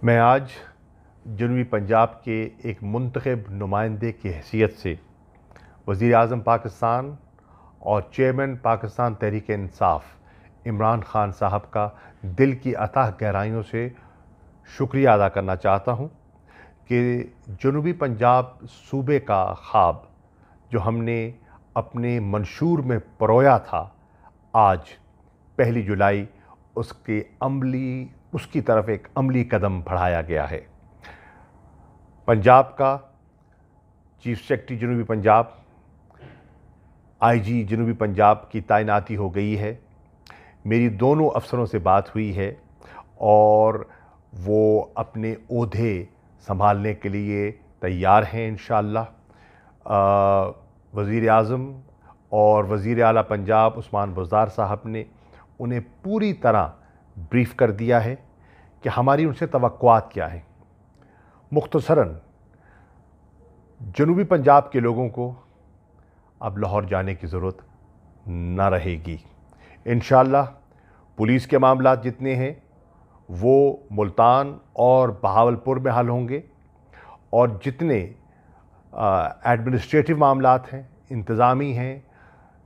मैं आज जनूबी पंजाब के एक मुंतखब नुमाइंदे की हैसियत से वज़ीर आज़म पाकिस्तान और चेयरमैन पाकिस्तान तहरीक इंसाफ इमरान खान साहब का दिल की अथाह गहराइयों से शुक्रिया अदा करना चाहता हूँ कि जनूबी पंजाब सूबे का ख्वाब जो हमने अपने मंशूर में परोया था, आज 1 जुलाई उसकी तरफ एक अमली कदम बढ़ाया गया है। पंजाब का चीफ सेक्रेटरी जनूबी पंजाब, आईजी जनूबी पंजाब की तैनाती हो गई है। मेरी दोनों अफसरों से बात हुई है और वो अपने ओहदे संभालने के लिए तैयार हैं इंशाअल्लाह। वज़ीर आज़म और वज़ीर आला पंजाब उस्मान बुज़दार साहब ने उन्हें पूरी तरह ब्रीफ़ कर दिया है कि हमारी उनसे तवक्कुआत क्या हैं। मुख्तसरन जनूबी पंजाब के लोगों को अब लाहौर जाने की ज़रूरत न रहेगी। इंशाअल्लाह पुलिस के मामलात जितने हैं वो मुल्तान और बहावलपुर में हल होंगे, और जितने एडमिनिस्ट्रेटिव मामलात हैं, इंतज़ामी हैं,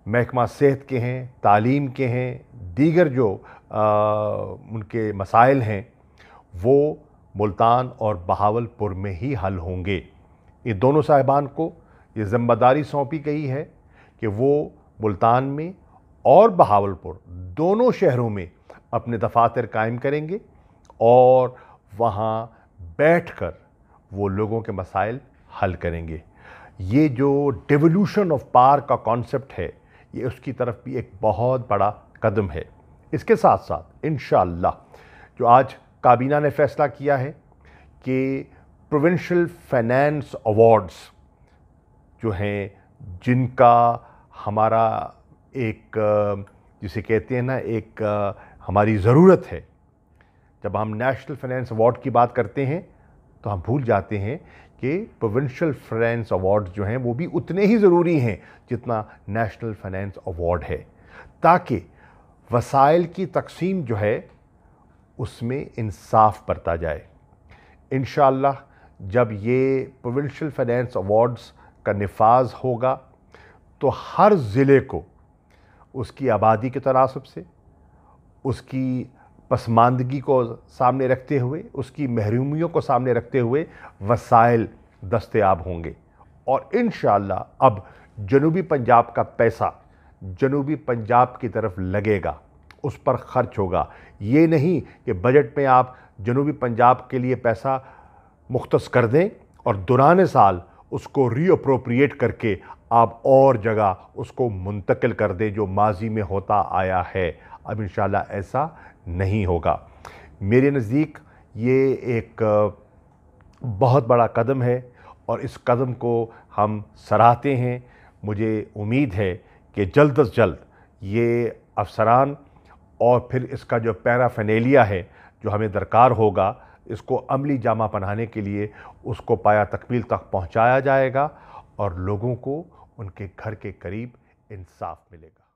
महकमा सेहत के हैं, तालीम के हैं, दीगर जो उनके मसाइल हैं वो मुल्तान और बहावलपुर में ही हल होंगे। ये दोनों साहिबान को ये ज़िम्मेदारी सौंपी गई है कि वो मुल्तान में और बहावलपुर दोनों शहरों में अपने दफातर कायम करेंगे और वहाँ बैठकर वो लोगों के मसाइल हल करेंगे। ये जो डिवोल्यूशन ऑफ पावर का कॉन्सेप्ट है, ये उसकी तरफ भी एक बहुत बड़ा कदम है। इसके साथ साथ इंशाअल्लाह जो आज काबीना ने फ़ैसला किया है कि प्रोविंशियल फाइनेंस अवार्ड्स जो हैं, जिनका हमारा एक जिसे कहते हैं ना, एक हमारी ज़रूरत है। जब हम नेशनल फाइनेंस अवार्ड की बात करते हैं तो हम भूल जाते हैं कि प्रोविंशियल फाइनेंस अवार्ड जो हैं वो भी उतने ही ज़रूरी हैं जितना नेशनल फाइनेंस अवार्ड है, ताकि वसाइल की तकसीम जो है उसमें इंसाफ बरता जाए। इंशाअल्लाह जब ये प्रोविंशियल फाइनेंस अवार्ड्स का निफाज होगा तो हर ज़िले को उसकी आबादी के तनासब से, उसकी पसमानदगी को सामने रखते हुए, उसकी महरूमियों को सामने रखते हुए वसाइल दस्तयाब होंगे। और इंशाअल्लाह अब जनूबी पंजाब का पैसा जनूबी पंजाब की तरफ लगेगा, उस पर ख़र्च होगा। ये नहीं कि बजट में आप जनूबी पंजाब के लिए पैसा मुख्तस कर दें और दौरान साल उसको रीअप्रोप्रिएट करके आप और जगह उसको मुंतकिल कर दें, जो माजी में होता आया है। अब इंशाअल्लाह ऐसा नहीं होगा। मेरे नज़दीक ये एक बहुत बड़ा कदम है और इस कदम को हम सराहते हैं। मुझे उम्मीद है कि जल्द अज जल्द ये अफसरान और फिर इसका जो पैराफेनेलिया है जो हमें दरकार होगा, इसको अमली जामा पहनाने के लिए उसको पाया तकमील तक पहुंचाया जाएगा और लोगों को उनके घर के करीब इंसाफ मिलेगा।